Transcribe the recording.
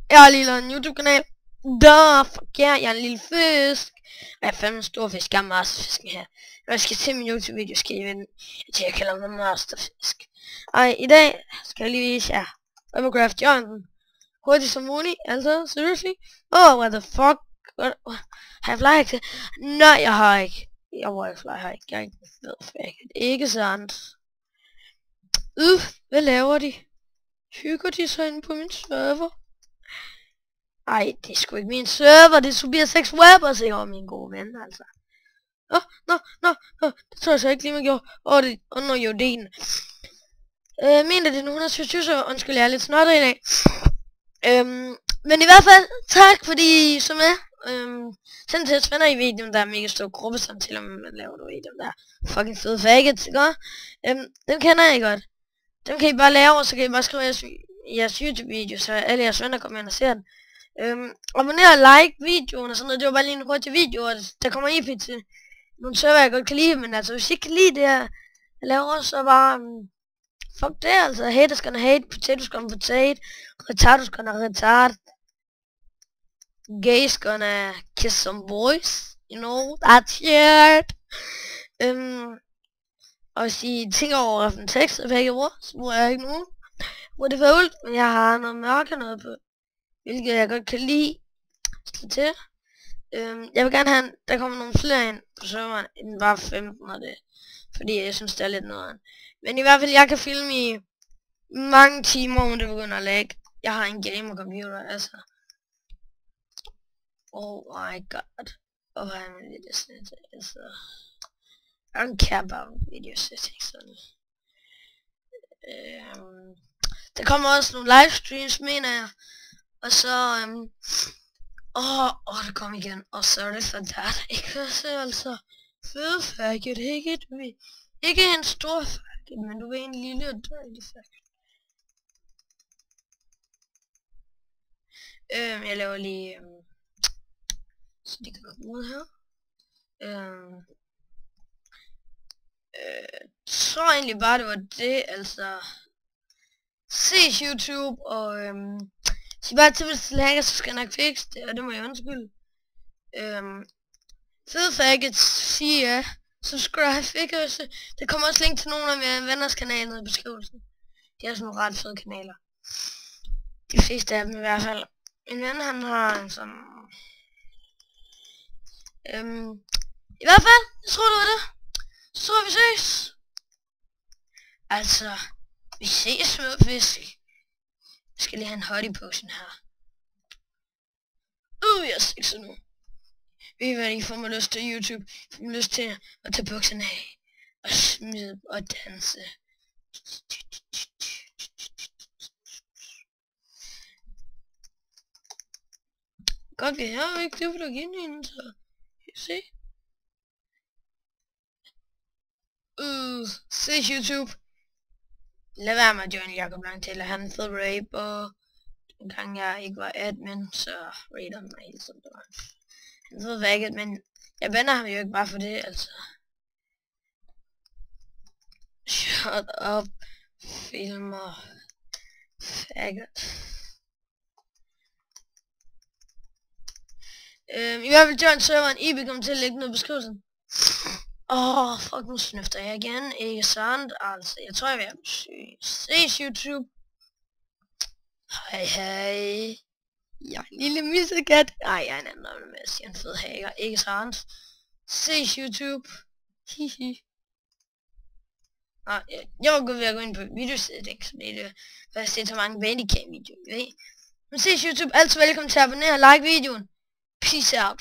Jeg har lige lavet en YouTube-kanal. Fuck yeah, jeg er en lille fisk. Og jeg er fandme en stor fisk. Jeg er masterfisken her. Når jeg skal se min YouTube-video, skal I vende til, jeg kalder mig masterfisk. Og i dag skal jeg lige vise jer Minecraft Jonathan. Hurtigt som muligt, altså, seriously. Oh, what the fuck. Har jeg flyhack? Nej, jeg har ikke. Jeg var ikke flyhack. Jeg er ikke fed fag. Ikke sandt. Hvad laver de? Hygger de sig inde på min server? Ej, det er sgu ikke min server, det er Subir6 Web, og se min gode ven, altså. Det tror jeg så ikke lige, man gjorde. Under jordinen. Mener det er 127, så undskyld, jeg er lidt snottet i dag. Men i hvert fald, tak fordi I så med. Send til venner i videoen, der er mega stor gruppesamtaler, om man laver du i dem der fucking fede faggots, ikke? Dem kender jeg godt. Dem kan I bare lave, og så kan I bare skrive jeres YouTube-video, så alle jeres venner kommer ind og ser den. Abonner og like videoen og sådan noget, det var bare lige en hurtig video, og der kommer IP til nogle server, jeg godt kan lide, men altså, hvis I ikke kan lide det jeg laver, så bare, fuck det, altså, haters gonna hate, potatoes gonna potato, retardos gonna retard, gays gonna kiss some boys, you know, that's shit. Og hvis I tænker over en tekst af begge ord, så bruger jeg ikke nogen, hvor det er for ult, men jeg har noget mørke noget på, hvilket jeg godt kan lide. Slå til. Jeg vil gerne have, der kommer nogle flere ind på serveren, end bare 15 og det. Fordi jeg synes, det er lidt noget. Men i hvert fald, jeg kan filme i mange timer, uden det begynder at lagge. Jeg har en gamer computer, altså. Oh my god. Og hvad er min video settings, altså. I don't care about video settings, sådan. Der kommer også nogle livestreams, mener jeg. Og så, det kom igen, og sorry for that, ikke så altså, fed faggot, ikke en stor faggot, men du er en lille og dejlig faggot. Jeg laver lige, så de kan komme ud her. Tror egentlig bare det var det, altså, ses YouTube, og sig bare til, hvis det lager, så skal jeg nok fikse det, og det må jeg undskylde. Fede faggots, sig ja. Subscribe, ikke også? Der kommer også link til nogle af mine venners kanaler nede i beskrivelsen. De har sådan nogle ret fede kanaler. De fleste af dem i hvert fald. Min ven, han har en sådan... I hvert fald, jeg tror det var det. Så tror vi ses. Altså, vi ses, smørfisk. Jeg skal lige have en hottie potion her. Jeg er sexet nu. Ved I hvad, I får mig lyst til YouTube. Jeg får mig lyst til at tage bukserne af. Og smide og danse. Godt, det her er ikke det, for der er igen så. Kan I se? Ses YouTube. Lad være med at joine Jacob Langtail, han er en fed rape, og en gang jeg ikke var admin, så rater han mig hele tiden. Han er fed faggot, men jeg bander ham jo ikke bare for det, altså. Shut up, filmer, faggot. I hvert fald join serveren, I kommer til at lægge noget i beskrivelsen. Fuck, nu snøfter jeg igen, ikke sandt, altså, jeg tror jeg vil have ses YouTube. Hej. Jeg er en lille missekat. Nej, jeg er en anden med at sige en fed hacker, ikke sandt. Ses YouTube. Hihi. Jeg var godt ved at gå ind på videosettings, fordi det var jeg set så mange Bandicam videoer, ved I. Men ses YouTube, altid velkommen til at abonnere og like videoen. Peace out.